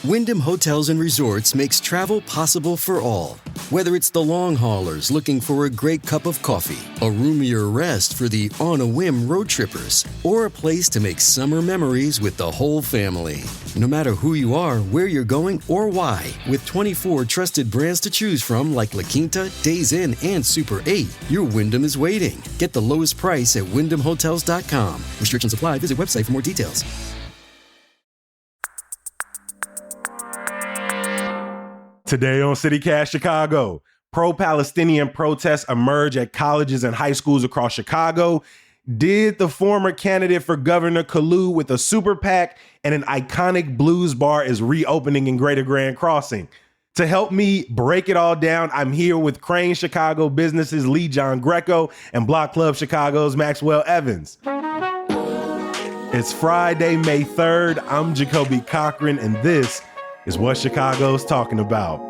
Wyndham Hotels and Resorts makes travel possible for all. Whether it's the long haulers looking for a great cup of coffee, a roomier rest for the on-a-whim road trippers, or a place to make summer memories with the whole family. No matter who you are, where you're going, or why, with 24 trusted brands to choose from like La Quinta, Days Inn, and Super 8, your Wyndham is waiting. Get the lowest price at WyndhamHotels.com. Restrictions apply. Visit website for more details. Today on CityCast Chicago, pro-Palestinian protests emerge at colleges and high schools across Chicago. Did the former candidate for governor collude with a super PAC, and an iconic blues bar is reopening in Greater Grand Crossing? To help me break it all down, I'm here with Crane Chicago Businesses' Lee John Greco and Block Club Chicago's Maxwell Evans. It's Friday, May 3rd. I'm Jacoby Cochran, and this is what Chicago's talking about.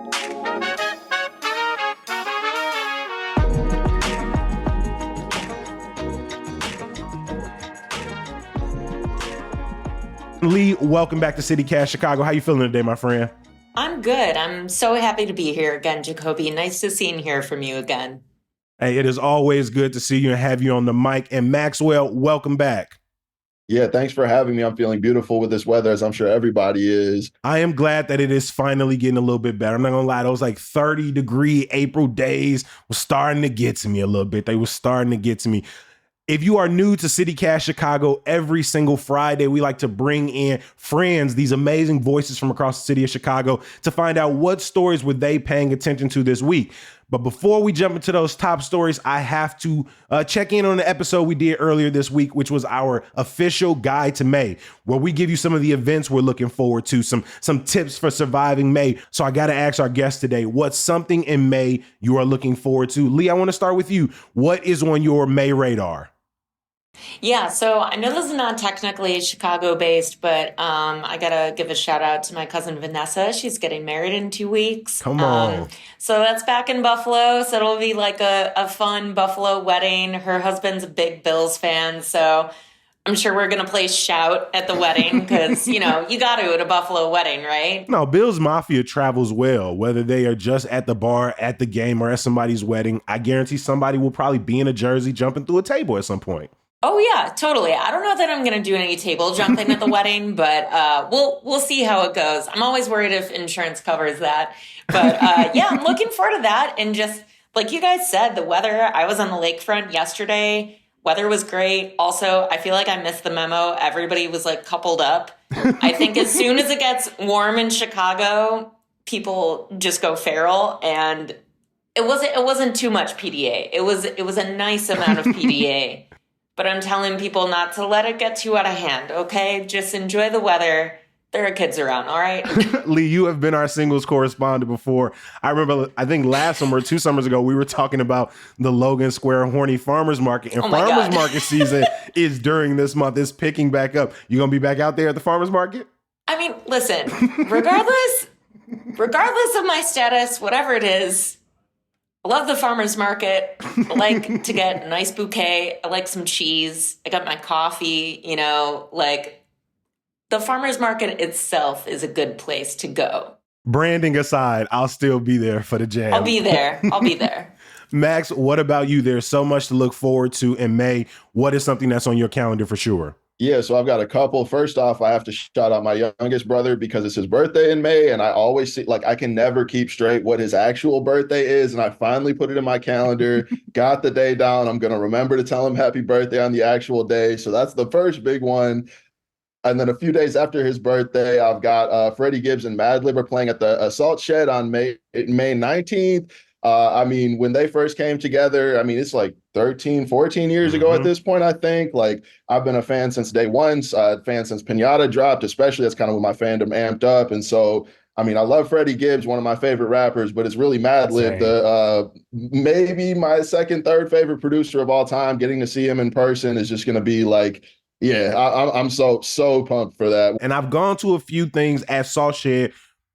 Lee, welcome back to CityCast Chicago. How you feeling today, my friend? I'm good. I'm so happy to be here again, Jacoby. Nice to see and hear from you again. Hey, it is always good to see you and have you on the mic. And Maxwell, welcome back. Yeah, thanks for having me. I'm feeling beautiful with this weather, as I'm sure everybody is. I am glad that it is finally getting a little bit better. I'm not gonna lie, those like 30-degree April days were starting to get to me a little bit. They were starting to get to me. If you are new to CityCast Chicago, every single Friday, we like to bring in friends, these amazing voices from across the city of Chicago, to find out what stories were they paying attention to this week. But before we jump into those top stories, I have to check in on the episode we did earlier this week, which was our official guide to May, where we give you some of the events we're looking forward to, some tips for surviving May. So I got to ask our guest today, what's something in May you are looking forward to? Lee, I want to start with you. What is on your May radar? Yeah, so I know this is not technically Chicago-based, but I got to give a shout out to my cousin Vanessa. She's getting married in 2 weeks. Come on. So that's back in Buffalo, so it'll be like a fun Buffalo wedding. Her husband's a big Bills fan, so I'm sure we're going to play Shout at the wedding because, you got to at a Buffalo wedding, right? No, Bills Mafia travels well, whether they are just at the bar, at the game, or at somebody's wedding. I guarantee somebody will probably be in a jersey jumping through a table at some point. Oh, yeah, totally. I don't know that I'm going to do any table jumping at the wedding, but we'll see how it goes. I'm always worried if insurance covers that. But yeah, I'm looking forward to that. And just like you guys said, the weather, I was on the lakefront yesterday. Weather was great. Also, I feel like I missed the memo. Everybody was like coupled up. I think as soon as it gets warm in Chicago, people just go feral. And it wasn't too much PDA. It was a nice amount of PDA. But I'm telling people not to let it get too out of hand, okay? Just enjoy the weather. There are kids around, all right? Lee, you have been our singles correspondent before. I remember, I think last summer, 2 summers ago, we were talking about the Logan Square Horny Farmers Market. And Farmers Market season is during this month. It's picking back up. You going to be back out there at the Farmers Market? I mean, listen, regardless of my status, whatever it is, I love the farmer's market. I like to get a nice bouquet. I like some cheese. I got my coffee, like the farmer's market itself is a good place to go. Branding aside, I'll still be there for the jam. I'll be there. Max, what about you? There's so much to look forward to in May. What is something that's on your calendar for sure? Yeah, so I've got a couple. First off, I have to shout out my youngest brother because it's his birthday in May, and I always see, I can never keep straight what his actual birthday is, and I finally put it in my calendar, got the day down. I'm going to remember to tell him happy birthday on the actual day, so that's the first big one. And then a few days after his birthday, I've got Freddie Gibbs and Madlib are playing at the Assault Shed on May 19th. When they first came together, it's like 13, 14 years ago at this point, I think. I've been a fan since day one, a fan since Pinata dropped, especially. That's kind of when my fandom amped up. And so, I love Freddie Gibbs, one of my favorite rappers, but it's really Madlib, maybe my second, third favorite producer of all time. Getting to see him in person is just going to be I'm so pumped for that. And I've gone to a few things at Salt Shed.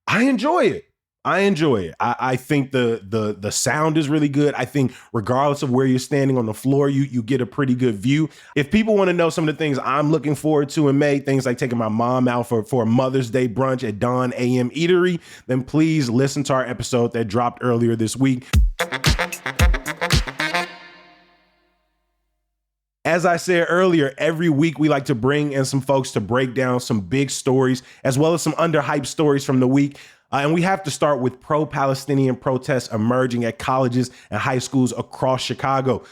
I enjoy it. I enjoy it. I think the sound is really good. I think regardless of where you're standing on the floor, you get a pretty good view. If people want to know some of the things I'm looking forward to in May, things like taking my mom out for a Mother's Day brunch at Dawn AM Eatery, then please listen to our episode that dropped earlier this week. As I said earlier, every week we like to bring in some folks to break down some big stories as well as some underhyped stories from the week. And we have to start with pro-Palestinian protests emerging at colleges and high schools across Chicago.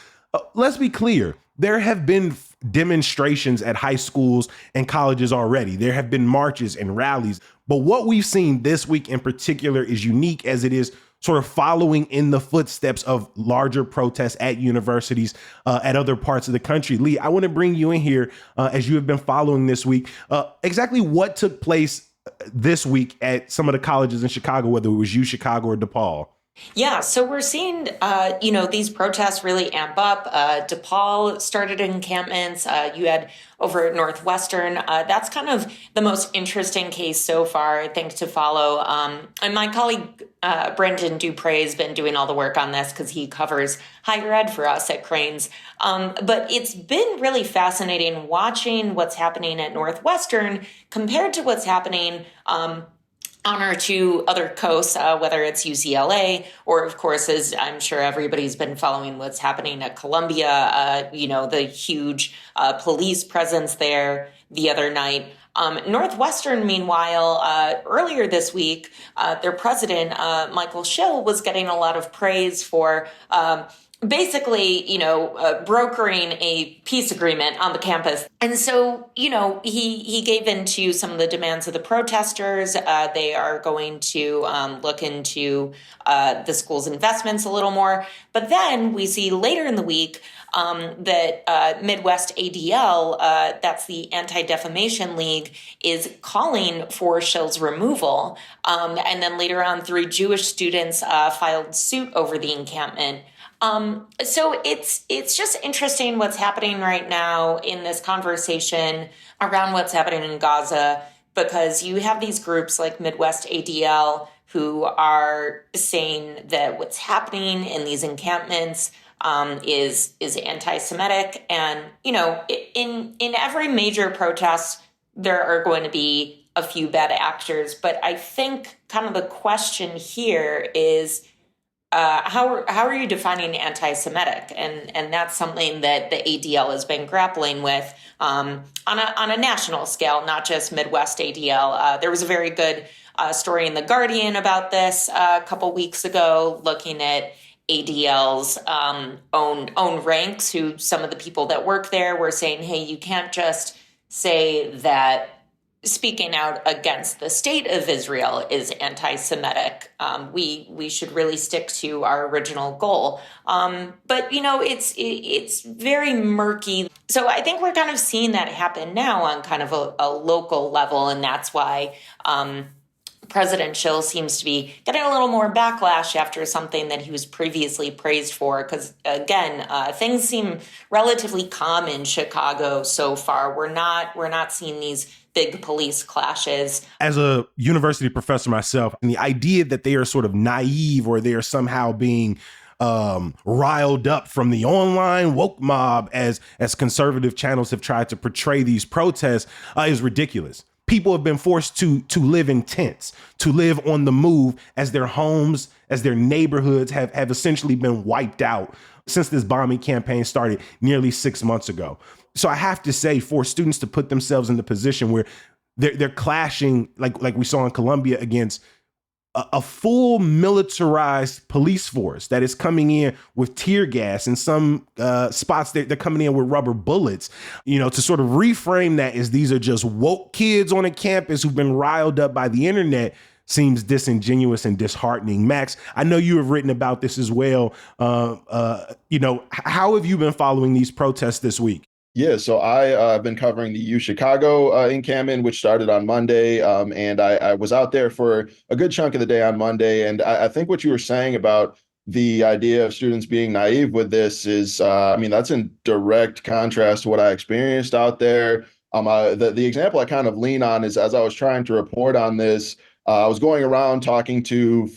Let's be clear. There have been demonstrations at high schools and colleges already. There have been marches and rallies. But what we've seen this week in particular is unique, as it is sort of following in the footsteps of larger protests at universities at other parts of the country. Lee, I want to bring you in here as you have been following this week. Exactly what took place this week at some of the colleges in Chicago, whether it was U Chicago or DePaul? Yeah, so we're seeing, these protests really amp up. DePaul started encampments. You had over at Northwestern. That's kind of the most interesting case so far, I think, to follow. And my colleague, Brendan Dupre, has been doing all the work on this because he covers higher ed for us at Cranes. But it's been really fascinating watching what's happening at Northwestern compared to what's happening on our two other coasts, whether it's UCLA or, of course, as I'm sure everybody's been following what's happening at Columbia, the huge police presence there the other night. Northwestern, meanwhile, earlier this week, their president, Michael Schill, was getting a lot of praise for basically, brokering a peace agreement on the campus. And so, he gave in to some of the demands of the protesters. They are going to look into the school's investments a little more. But then we see later in the week that Midwest ADL, that's the Anti-Defamation League, is calling for Schill's removal. And then later on, 3 Jewish students filed suit over the encampment. So it's just interesting what's happening right now in this conversation around what's happening in Gaza, because you have these groups like Midwest ADL who are saying that what's happening in these encampments is anti-Semitic. And, in every major protest, there are going to be a few bad actors. But I think kind of the question here is, how are you defining anti-Semitic? And that's something that the ADL has been grappling with on a national scale, not just Midwest ADL. There was a very good story in The Guardian about this a couple weeks ago, looking at ADL's own ranks, who some of the people that work there were saying, hey, you can't just say that speaking out against the state of Israel is anti-Semitic. We should really stick to our original goal. But it's very murky. So I think we're kind of seeing that happen now on kind of a local level, and that's why President Schill seems to be getting a little more backlash after something that he was previously praised for. Because again, things seem relatively calm in Chicago so far. We're not seeing these big police clashes. As a university professor myself, and the idea that they are sort of naive or they are somehow being riled up from the online woke mob, as conservative channels have tried to portray these protests, is ridiculous. People have been forced to live in tents, to live on the move, as their homes, as their neighborhoods have essentially been wiped out since this bombing campaign started nearly 6 months ago. So I have to say, for students to put themselves in the position where they're clashing, like we saw in Columbia, against a full militarized police force that is coming in with tear gas, in some spots they're coming in with rubber bullets, to sort of reframe that as these are just woke kids on a campus who've been riled up by the internet, seems disingenuous and disheartening. Max, I know you have written about this as well. How have you been following these protests this week? Yeah, so I've been covering the U Chicago encampment, which started on Monday, and I was out there for a good chunk of the day on Monday. And I think what you were saying about the idea of students being naive with this is, that's in direct contrast to what I experienced out there. The example I kind of lean on is, as I was trying to report on this, I was going around talking to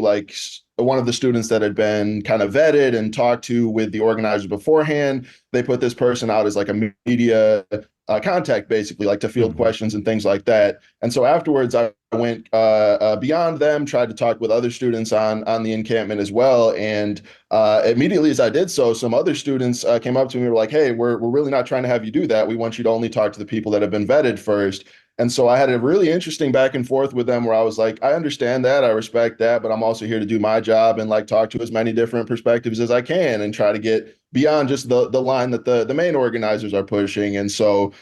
like one of the students that had been kind of vetted and talked to with the organizers beforehand. They put this person out as like a media contact, basically, like to field questions and things like that. And so afterwards, I went beyond them, tried to talk with other students on the encampment as well. And immediately as I did so, some other students came up to me and were like, "Hey, we're really not trying to have you do that. We want you to only talk to the people that have been vetted first." And so I had a really interesting back and forth with them where I was like, I understand that, I respect that, but I'm also here to do my job and like talk to as many different perspectives as I can and try to get beyond just the line that the main organizers are pushing. And so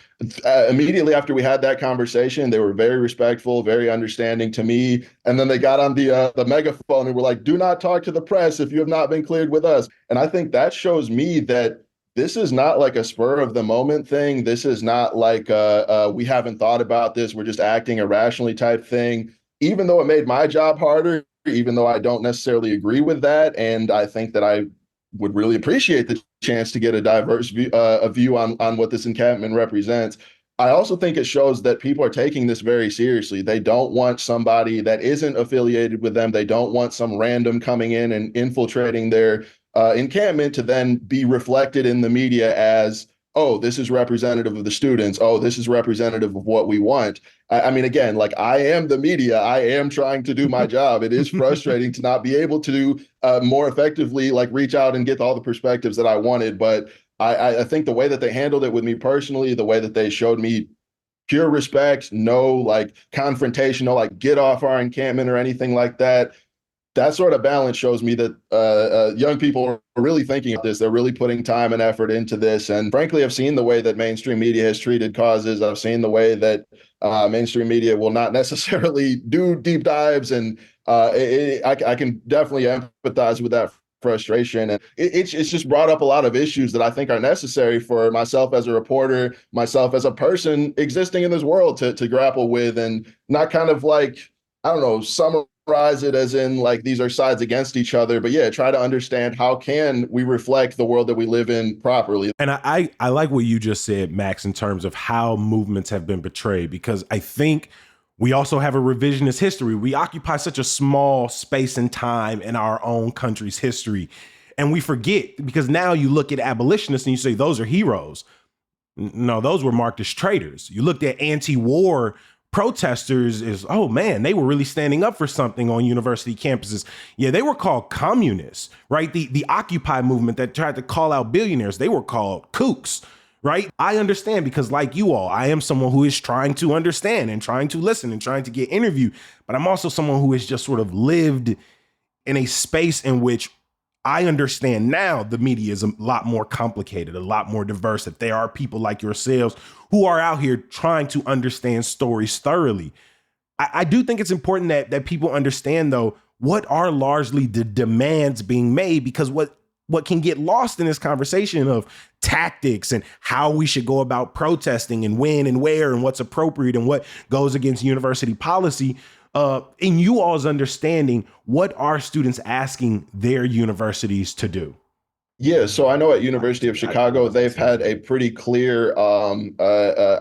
immediately after we had that conversation, they were very respectful, very understanding to me. And then they got on the megaphone and were like, "Do not talk to the press if you have not been cleared with us." And I think that shows me that this is not like a spur of the moment thing. This is not like we haven't thought about this, we're just acting irrationally type thing. Even though it made my job harder, even though I don't necessarily agree with that, and I think that I would really appreciate the chance to get a diverse view, a view on what this encampment represents. I also think it shows that people are taking this very seriously. They don't want somebody that isn't affiliated with them. They don't want some random coming in and infiltrating their encampment to then be reflected in the media as, "Oh, this is representative of the students. Oh, this is representative of what we want." I mean, again, like I am the media. I am trying to do my job. It is frustrating to not be able to more effectively like reach out and get all the perspectives that I wanted. But I think the way that they handled it with me personally, the way that they showed me pure respect, no like confrontation, no like get off our encampment or anything like that, that sort of balance shows me that young people are really thinking of this. They're really putting time and effort into this. And frankly, I've seen the way that mainstream media has treated causes. I've seen the way that mainstream media will not necessarily do deep dives. And I can definitely empathize with that frustration. And it's just brought up a lot of issues that I think are necessary for myself as a reporter, myself as a person existing in this world to grapple with, and not kind of like, I don't know, summarize it as in like these are sides against each other, but yeah, try to understand how can we reflect the world that we live in properly. And I like what you just said, Max, in terms of how movements have been betrayed, because I think we also have a revisionist history. We occupy such a small space and time in our own country's history. And we forget, because now you look at abolitionists and you say, those are heroes. No, those were marked as traitors. You looked at anti-war protesters as, oh man, they were really standing up for something on university campuses. Yeah, they were called communists, right? The Occupy movement that tried to call out billionaires, they were called kooks, right? I understand, because like you all, I am someone who is trying to understand and trying to listen and trying to get interviewed, but I'm also someone who has just sort of lived in a space in which I understand now the media is a lot more complicated, a lot more diverse, that there are people like yourselves who are out here trying to understand stories thoroughly. I do think it's important that people understand, though, what are largely the demands being made, because what can get lost in this conversation of tactics and how we should go about protesting and when and where and what's appropriate and what goes against university policy, in you all's understanding, what are students asking their universities to do? Yeah, so I know at University of Chicago, they've had a pretty clear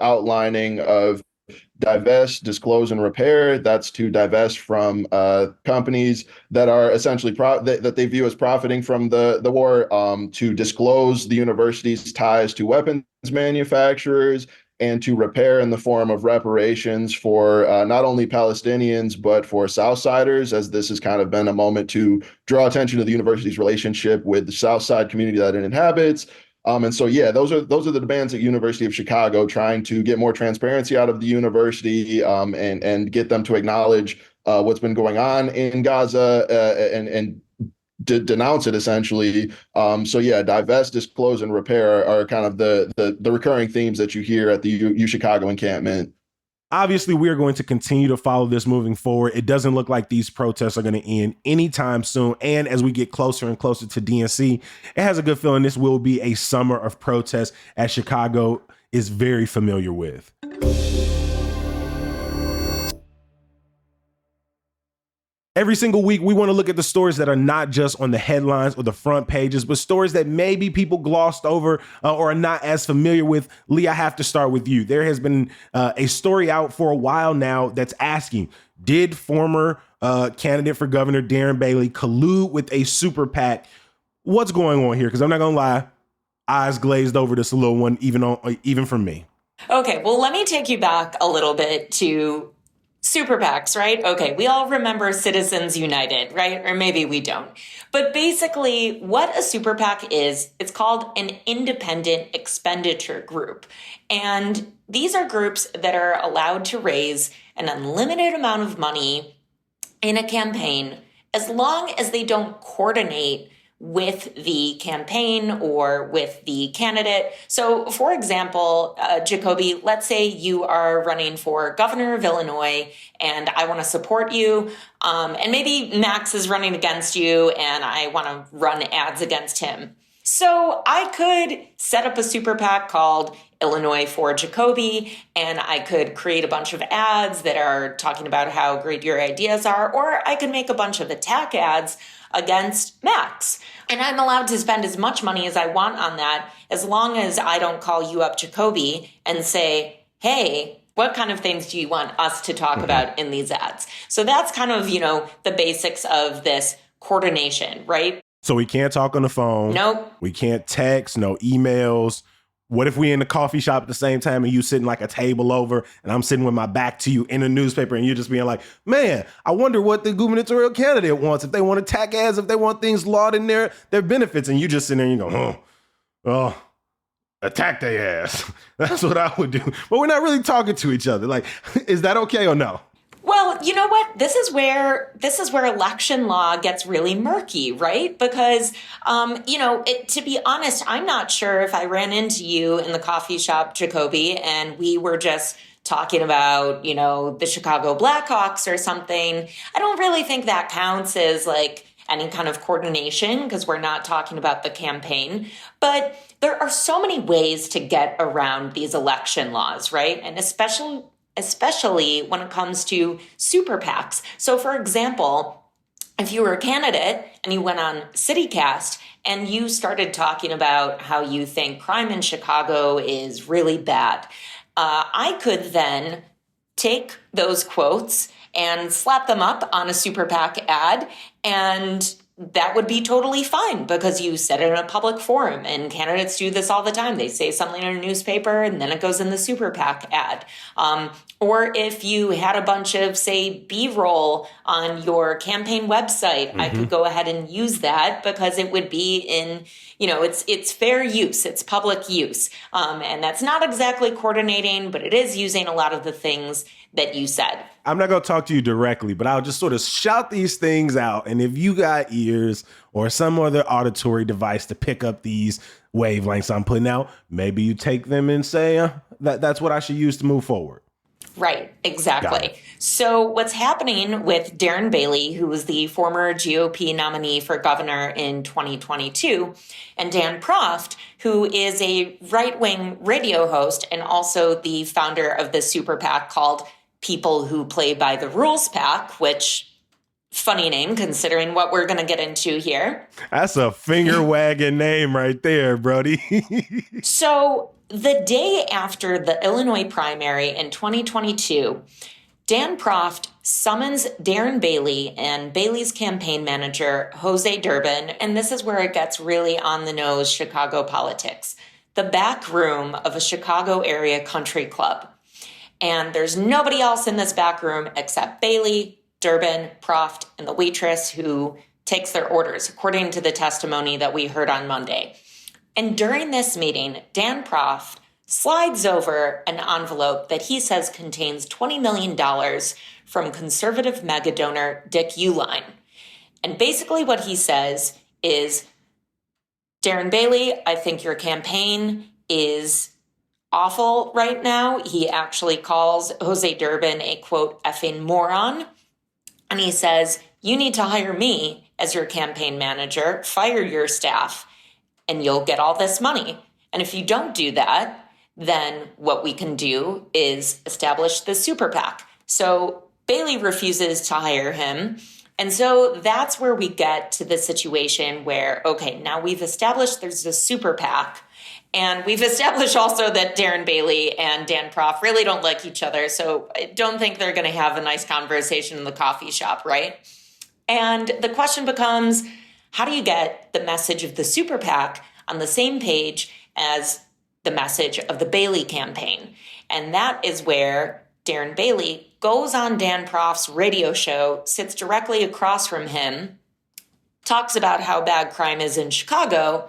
outlining of divest, disclose, and repair. That's to divest from companies that are essentially that they view as profiting from the war, to disclose the university's ties to weapons manufacturers, and to repair in the form of reparations for not only Palestinians, but for Southsiders, as this has kind of been a moment to draw attention to the university's relationship with the Southside community that it inhabits. And so, yeah, those are the demands at University of Chicago, trying to get more transparency out of the university, and get them to acknowledge what's been going on in Gaza, and denounce it essentially. So yeah, divest, disclose, and repair are kind of the recurring themes that you hear at the U Chicago encampment. Obviously, we are going to continue to follow this moving forward. It doesn't look like these protests are going to end anytime soon. And as we get closer and closer to DNC, it has a good feeling this will be a summer of protests, as Chicago is very familiar with. Every single week, we want to look at the stories that are not just on the headlines or the front pages, but stories that maybe people glossed over or are not as familiar with. Lee, I have to start with you. There has been a story out for a while now that's asking, did former candidate for governor Darren Bailey collude with a super PAC? What's going on here? Because I'm not going to lie, eyes glazed over this little one, even for me. Okay, well, let me take you back a little bit to super PACs, right? Okay, we all remember Citizens United, right? Or maybe we don't. But basically, what a super PAC is, it's called an independent expenditure group. And these are groups that are allowed to raise an unlimited amount of money in a campaign as long as they don't coordinate with the campaign or with the candidate. So, for example, Jacoby, let's say you are running for governor of Illinois and I want to support you. And maybe Max is running against you and I want to run ads against him. So I could set up a super PAC called Illinois for Jacoby, and I could create a bunch of ads that are talking about how great your ideas are, or I could make a bunch of attack ads against Max. And I'm allowed to spend as much money as I want on that, as long as I don't call you up, Jacoby, and say, hey, what kind of things do you want us to talk about in these ads? So that's kind of, the basics of this coordination, right? So we can't talk on the phone. Nope. We can't text, no emails. What if we in the coffee shop at the same time and you sitting like a table over and I'm sitting with my back to you in a newspaper and you're just being like, man, I wonder what the gubernatorial candidate wants, if they want attack ads, if they want things laud in their benefits. And you just sitting there and you go, oh, attack their ass. That's what I would do. But we're not really talking to each other. Like, is that okay or no? Well, you know what? This is where election law gets really murky, right? Because, to be honest, I'm not sure if I ran into you in the coffee shop, Jacoby, and we were just talking about, the Chicago Blackhawks or something. I don't really think that counts as like any kind of coordination because we're not talking about the campaign. But there are so many ways to get around these election laws, right? And especially when it comes to super PACs. So for example, if you were a candidate and you went on CityCast and you started talking about how you think crime in Chicago is really bad, I could then take those quotes and slap them up on a super PAC ad, and that would be totally fine because you said it in a public forum, and candidates do this all the time. They say something in a newspaper and then it goes in the super PAC ad. Or if you had a bunch of, say, B-roll on your campaign website, I could go ahead and use that because it would be in, it's fair use, it's public use. And that's not exactly coordinating, but it is using a lot of the things that you said. I'm not going to talk to you directly, but I'll just sort of shout these things out. And if you got ears or some other auditory device to pick up these wavelengths I'm putting out, maybe you take them and say, that's what I should use to move forward. Right, exactly. So what's happening with Darren Bailey, who was the former GOP nominee for governor in 2022, and Dan Proft, who is a right-wing radio host and also the founder of the super PAC called People Who Play by the Rules PAC, which, funny name considering what we're going to get into here. That's a finger-wagging name right there, Brody. So the day after the Illinois primary in 2022, Dan Proft summons Darren Bailey and Bailey's campaign manager, Jose Durbin, and this is where it gets really on the nose Chicago politics, the back room of a Chicago area country club. And there's nobody else in this back room except Bailey, Durbin, Proft, and the waitress who takes their orders, according to the testimony that we heard on Monday. And during this meeting, Dan Proft slides over an envelope that he says contains $20 million from conservative mega donor Dick Uihlein. And basically what he says is, Darren Bailey, I think your campaign is awful right now. He actually calls Jose Durbin a, quote, effing moron. And he says, you need to hire me as your campaign manager, fire your staff, and you'll get all this money. And if you don't do that, then what we can do is establish the super PAC. So Bailey refuses to hire him. And so that's where we get to the situation where, okay, now we've established there's a super PAC. And we've established also that Darren Bailey and Dan Proft really don't like each other. So I don't think they're going to have a nice conversation in the coffee shop, right? And the question becomes, how do you get the message of the super PAC on the same page as the message of the Bailey campaign? And that is where Darren Bailey goes on Dan Proft's radio show, sits directly across from him, talks about how bad crime is in Chicago,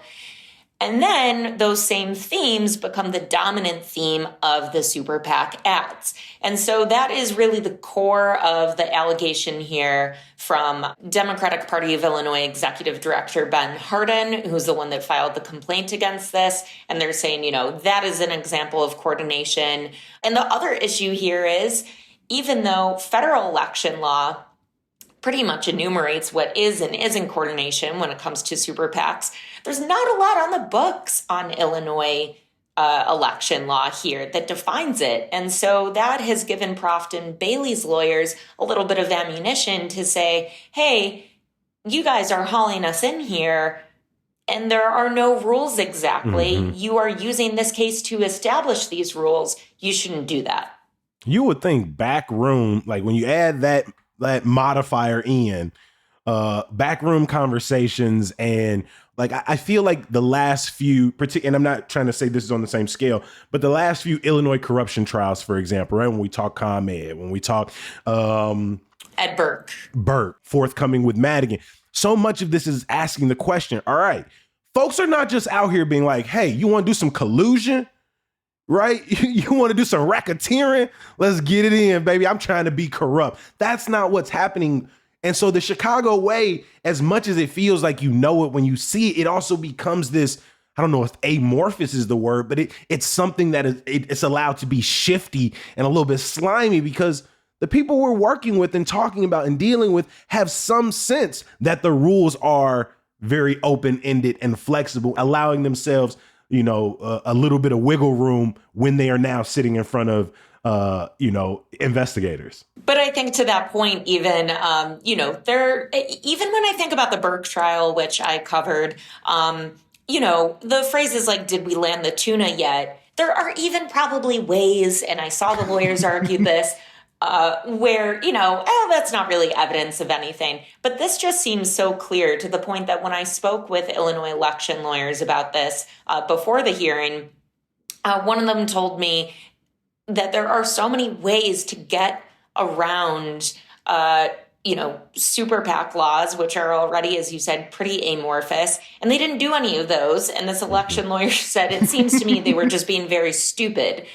and then those same themes become the dominant theme of the super PAC ads. And so that is really the core of the allegation here from Democratic Party of Illinois Executive Director Ben Hardin, who's the one that filed the complaint against this. And they're saying, that is an example of coordination. And the other issue here is, even though federal election law pretty much enumerates what is and isn't coordination when it comes to super PACs, there's not a lot on the books on Illinois election law here that defines it. And so that has given Proft and Bailey's lawyers a little bit of ammunition to say, hey, you guys are hauling us in here and there are no rules exactly. Mm-hmm. You are using this case to establish these rules. You shouldn't do that. You would think backroom, like when you add that modifier in, backroom conversations, and like I feel like the last few, and I'm not trying to say this is on the same scale, but the last few Illinois corruption trials, for example, right? When we talk ComEd, when we talk Ed Burke, forthcoming with Madigan, so much of this is asking the question, all right, folks are not just out here being like, hey, you want to do some collusion? Right? You want to do some racketeering? Let's get it in, baby. I'm trying to be corrupt. That's not what's happening. And so the Chicago way, as much as it feels like you know it when you see it, it also becomes this, I don't know if amorphous is the word, but it's something that it's allowed to be shifty and a little bit slimy, because the people we're working with and talking about and dealing with have some sense that the rules are very open-ended and flexible, allowing themselves a little bit of wiggle room when they are now sitting in front of, investigators. But I think to that point, even, even when I think about the Burke trial, which I covered, the phrases like, did we land the tuna yet? There are even probably ways, and I saw the lawyers argue this, where, that's not really evidence of anything. But this just seems so clear, to the point that when I spoke with Illinois election lawyers about this before the hearing, one of them told me that there are so many ways to get around super PAC laws, which are already, as you said, pretty amorphous. And they didn't do any of those. And this election lawyer said, it seems to me they were just being very stupid.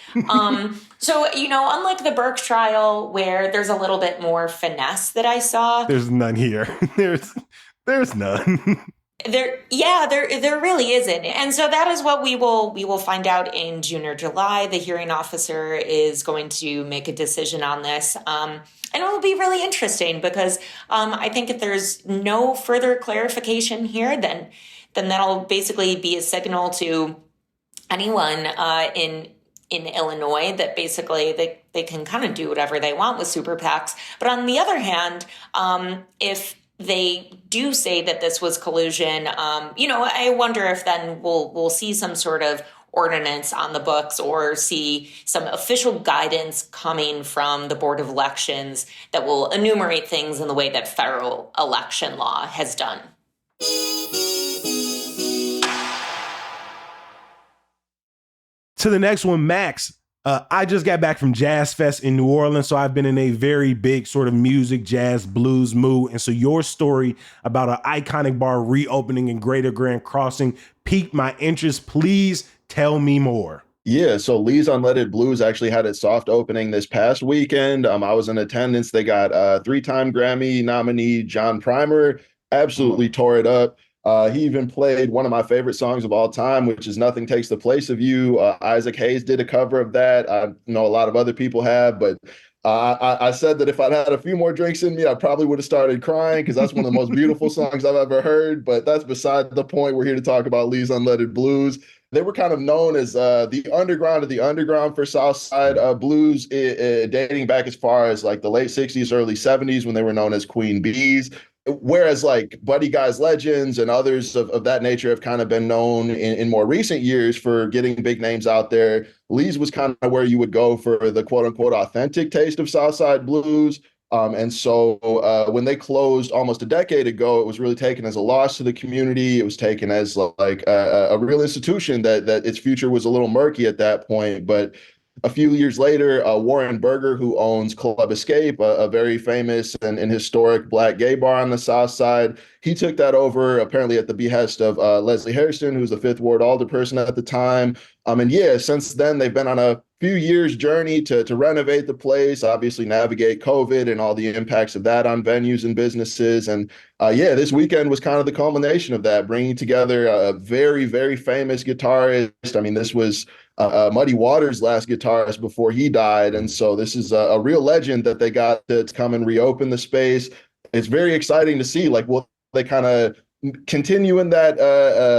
So, unlike the Burke trial, where there's a little bit more finesse that I saw. There's none here. There's none. There really isn't. And so that is what we will find out in June or July. The hearing officer is going to make a decision on this. And it will be really interesting, because I think if there's no further clarification here, then that'll basically be a signal to anyone in Illinois that basically they can kind of do whatever they want with super PACs. But on the other hand, if they do say that this was collusion, I wonder if then we'll see some sort of ordinance on the books, or see some official guidance coming from the Board of Elections that will enumerate things in the way that federal election law has done. To the next one, Max. I just got back from Jazz Fest in New Orleans, so I've been in a very big sort of music, jazz, blues mood. And so your story about an iconic bar reopening in Greater Grand Crossing piqued my interest. Please tell me more. Yeah, so Lee's Unleaded Blues actually had its soft opening this past weekend. I was in attendance. They got three-time Grammy nominee John Primer, absolutely tore it up. He even played one of my favorite songs of all time, which is Nothing Takes the Place of You. Isaac Hayes did a cover of that. I know a lot of other people have, but I said that if I'd had a few more drinks in me, I probably would have started crying, because that's one of the most beautiful songs I've ever heard. But that's beside the point. We're here to talk about Lee's Unleaded Blues. they were kind of known as the underground of the underground for Southside blues, dating back as far as like the late 60s, early 70s when they were known as Queen Bees. Whereas like Buddy Guy's Legends and others of that nature have kind of been known in more recent years for getting big names out there. Lee's was kind of where you would go for the quote unquote authentic taste of Southside blues. And so when they closed almost a decade ago, it was really taken as a loss to the community. It was taken as like a real institution that its future was a little murky at that point. But a few years later, Warren Berger, who owns Club Escape, a very famous and historic Black gay bar on the South Side, he took that over apparently at the behest of Leslie Hairston, who was the Fifth Ward alderperson at the time. And yeah, since then they've been on a few years journey to renovate the place, obviously navigate COVID and all the impacts of that on venues and businesses. And yeah, this weekend was kind of the culmination of that, bringing together a very, very famous guitarist. I mean, this was Muddy Waters' last guitarist before he died. And so this is a real legend that they got to come and reopen the space. It's very exciting to see, like, will they kind of continue in that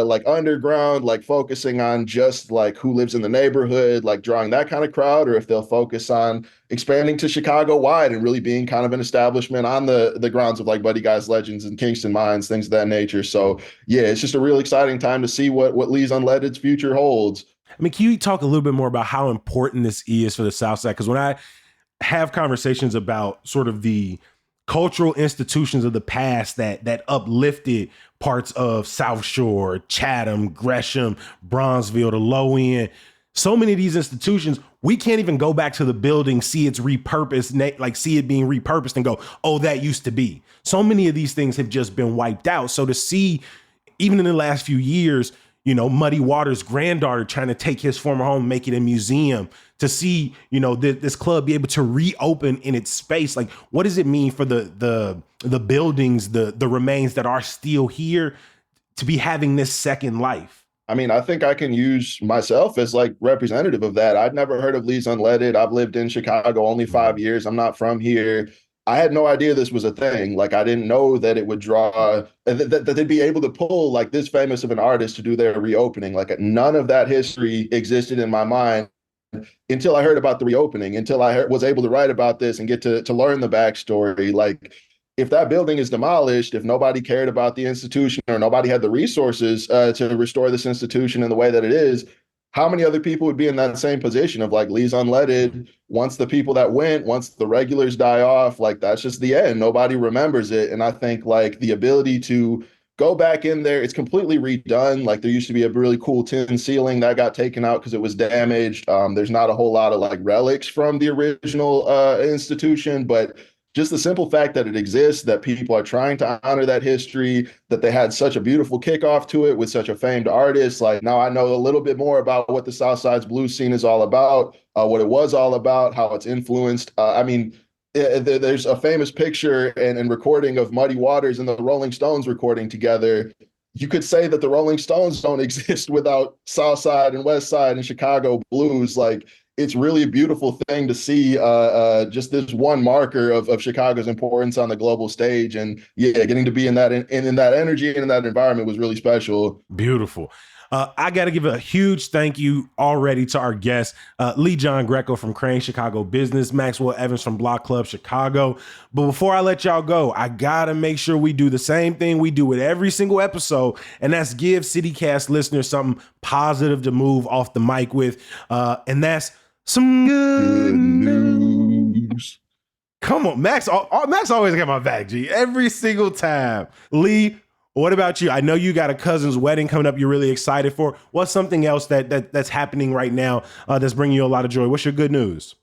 like underground, like focusing on just like who lives in the neighborhood, like drawing that kind of crowd, or if they'll focus on expanding to Chicago wide and really being kind of an establishment on the grounds of like Buddy Guy's Legends and Kingston Mines, things of that nature. So yeah, it's just a real exciting time to see what Lee's Unleaded's future holds. I mean, can you talk a little bit more about how important this is for the South Side? Because when I have conversations about sort of the cultural institutions of the past that uplifted parts of South Shore, Chatham, Gresham, Bronzeville, the low end, so many of these institutions, we can't even go back to the building, see it's repurposed, like see it being repurposed and go, oh, that used to be. So many of these things have just been wiped out. So to see, even in the last few years, you know, Muddy Waters' granddaughter trying to take his former home, make it a museum, to see, you know, this club be able to reopen in its space. Like, what does it mean for the buildings, the remains that are still here to be having this second life? I mean, I think I can use myself as like representative of that. I'd never heard of Lee's Unleaded. I've lived in Chicago only 5 years. I'm not from here. I had no idea this was a thing. Like, I didn't know that it would draw, that they'd be able to pull like this famous of an artist to do their reopening. Like, none of that history existed in my mind until I heard about the reopening, until I was able to write about this and get to learn the backstory. Like, if that building is demolished, if nobody cared about the institution or nobody had the resources to restore this institution in the way that it is, how many other people would be in that same position of like Lee's Unleaded? Once the people that went, once the regulars die off, like that's just the end. Nobody remembers it. And I think like the ability to go back in there, it's completely redone. Like there used to be a really cool tin ceiling that got taken out because it was damaged. There's not a whole lot of like relics from the original institution, but just the simple fact that it exists, that people are trying to honor that history, that they had such a beautiful kickoff to it with such a famed artist. Like now I know a little bit more about what the Southside's blues scene is all about, what it was all about, how it's influenced. I mean, there's a famous picture and recording of Muddy Waters and the Rolling Stones recording together. You could say that the Rolling Stones don't exist without Southside and West Side and Chicago blues. Like, it's really a beautiful thing to see just this one marker of Chicago's importance on the global stage. And yeah, getting to be in that in that energy and in that environment was really special. Beautiful. I got to give a huge thank you already to our guest, Lee John Greco from Crane Chicago Business, Maxwell Evans from Block Club Chicago. But before I let y'all go, I got to make sure we do the same thing we do with every single episode, and that's give CityCast listeners something positive to move off the mic with. And that's some good news. Come on, Max. Max always got my back, G, every single time. Lee, what about you? I know you got a cousin's wedding coming up you're really excited for. What's something else that's happening right now that's bringing you a lot of joy? What's your good news?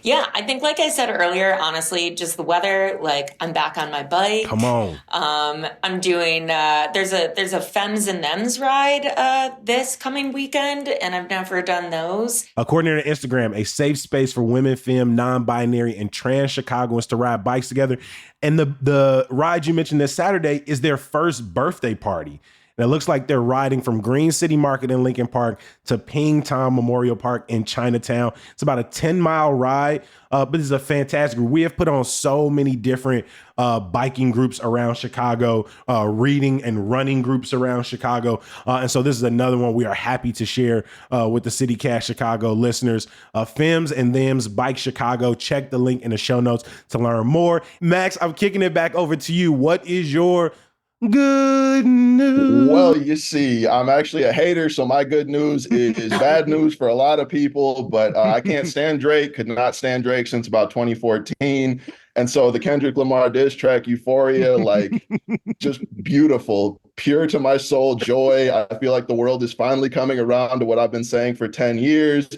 Yeah, I think like I said earlier, honestly, just the weather, like I'm back on my bike. Come on. I'm doing, there's a Femmes and Thems ride this coming weekend, and I've never done those. According to Instagram, a safe space for women, femme, non-binary, and trans Chicagoans to ride bikes together. And the ride you mentioned this Saturday is their first birthday party. And it looks like they're riding from Green City Market in Lincoln Park to Pingtown Memorial Park in Chinatown. It's about a 10-mile ride, but it's a fantastic group. We have put on so many different biking groups around Chicago, reading and running groups around Chicago. And so this is another one we are happy to share with the City Cast Chicago listeners. Fems and Thems Bike Chicago. Check the link in the show notes to learn more. Max, I'm kicking it back over to you. What is your good news? Well, you see, I'm actually a hater, so my good news is bad news for a lot of people, but I can't stand Drake, could not stand Drake since about 2014. And so the Kendrick Lamar diss track, Euphoria, like just beautiful, pure to my soul, joy. I feel like the world is finally coming around to what I've been saying for 10 years.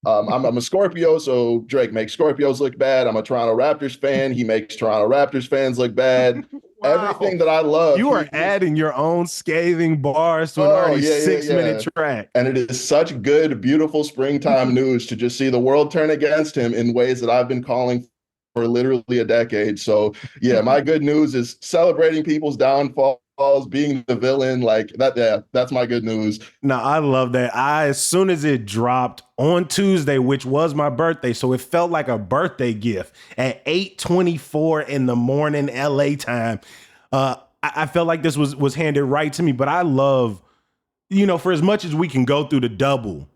I'm a Scorpio, so Drake makes Scorpios look bad. I'm a Toronto Raptors fan. He makes Toronto Raptors fans look bad. Wow. Everything that I love. You are adding your own scathing bars to an already 6-minute track. And it is such good, beautiful springtime news to just see the world turn against him in ways that I've been calling for literally a decade. So yeah, my good news is celebrating people's downfalls, being the villain, like that. Yeah, that's my good news. No, I love that. As soon as it dropped on Tuesday, which was my birthday, so it felt like a birthday gift at 8:24 in the morning LA time. I felt like this was handed right to me, but I love, for as much as we can go through the double,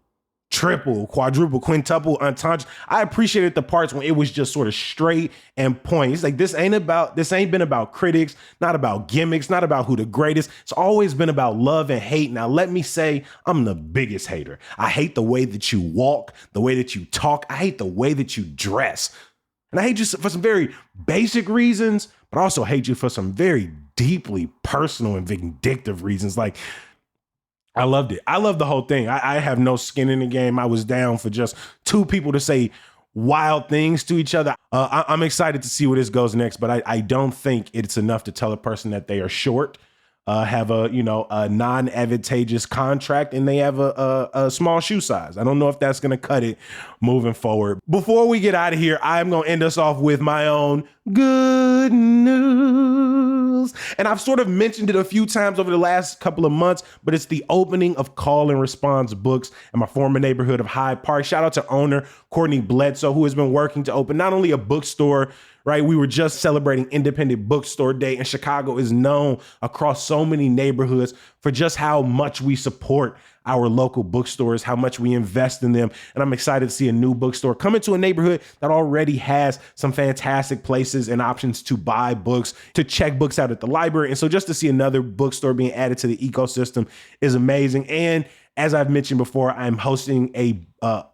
triple, quadruple, quintuple, entendre, I appreciated the parts when it was just sort of straight and point. It's like, this ain't been about critics, not about gimmicks, not about who the greatest. It's always been about love and hate. Now, let me say, I'm the biggest hater. I hate the way that you walk, the way that you talk. I hate the way that you dress. And I hate you for some very basic reasons, but I also hate you for some very deeply personal and vindictive reasons. Like, I loved it. I love the whole thing. I have no skin in the game. I was down for just two people to say wild things to each other. I'm excited to see where this goes next, but I don't think it's enough to tell a person that they are short, have a non-advantageous contract, and they have a small shoe size. I don't know if that's going to cut it moving forward. Before we get out of here, I'm going to end us off with my own good news. And I've sort of mentioned it a few times over the last couple of months, but it's the opening of Call and Response Books in my former neighborhood of Hyde Park. Shout out to owner Courtney Bledsoe, who has been working to open not only a bookstore, right? We were just celebrating Independent Bookstore Day, and Chicago is known across so many neighborhoods for just how much we support our local bookstores, how much we invest in them. And I'm excited to see a new bookstore come into a neighborhood that already has some fantastic places and options to buy books, to check books out at the library. And so just to see another bookstore being added to the ecosystem is amazing. And as I've mentioned before, I'm hosting an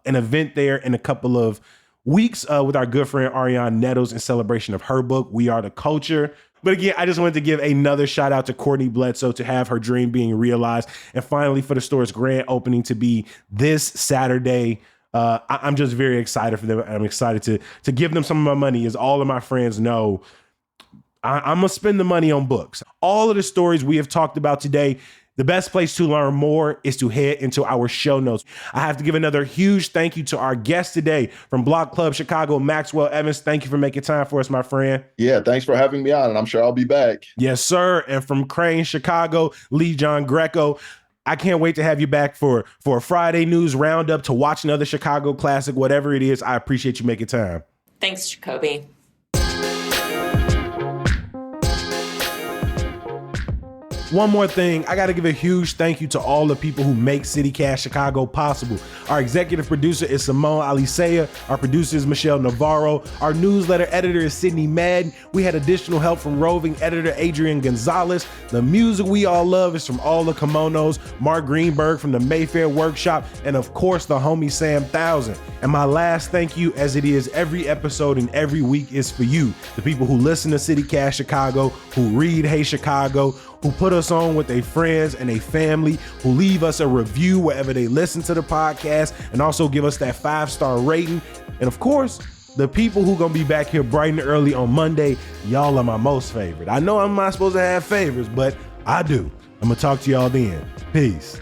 event there in a couple of weeks with our good friend Ariane Nettles in celebration of her book, We Are the Culture. But again, I just wanted to give another shout out to Courtney Bledsoe to have her dream being realized. And finally, for the store's grand opening to be this Saturday. I'm just very excited for them. I'm excited to give them some of my money. As all of my friends know, I'm going to spend the money on books. All of the stories we have talked about today, the best place to learn more is to head into our show notes. I have to give another huge thank you to our guest today from Block Club Chicago, Maxwell Evans. Thank you for making time for us, my friend. Yeah, thanks for having me on, and I'm sure I'll be back. Yes, sir. And from Crane, Chicago, Lee John Greco. I can't wait to have you back for a Friday news roundup, to watch another Chicago classic, whatever it is. I appreciate you making time. Thanks, Jacoby. One more thing, I got to give a huge thank you to all the people who make CityCast Chicago possible. Our executive producer is Simone Alicea. Our producer is Michelle Navarro. Our newsletter editor is Sydney Madden. We had additional help from roving editor Adrian Gonzalez. The music we all love is from All the Kimonos, Mark Greenberg from the Mayfair Workshop, and of course the homie Sam Thousand. And my last thank you, as it is every episode and every week, is for you, the people who listen to CityCast Chicago, who read Hey Chicago, who put us on with their friends and their family, who leave us a review wherever they listen to the podcast, and also give us that 5-star rating. And of course, the people who gonna be back here bright and early on Monday, y'all are my most favorite. I know I'm not supposed to have favorites, but I do. I'm gonna talk to y'all then. Peace.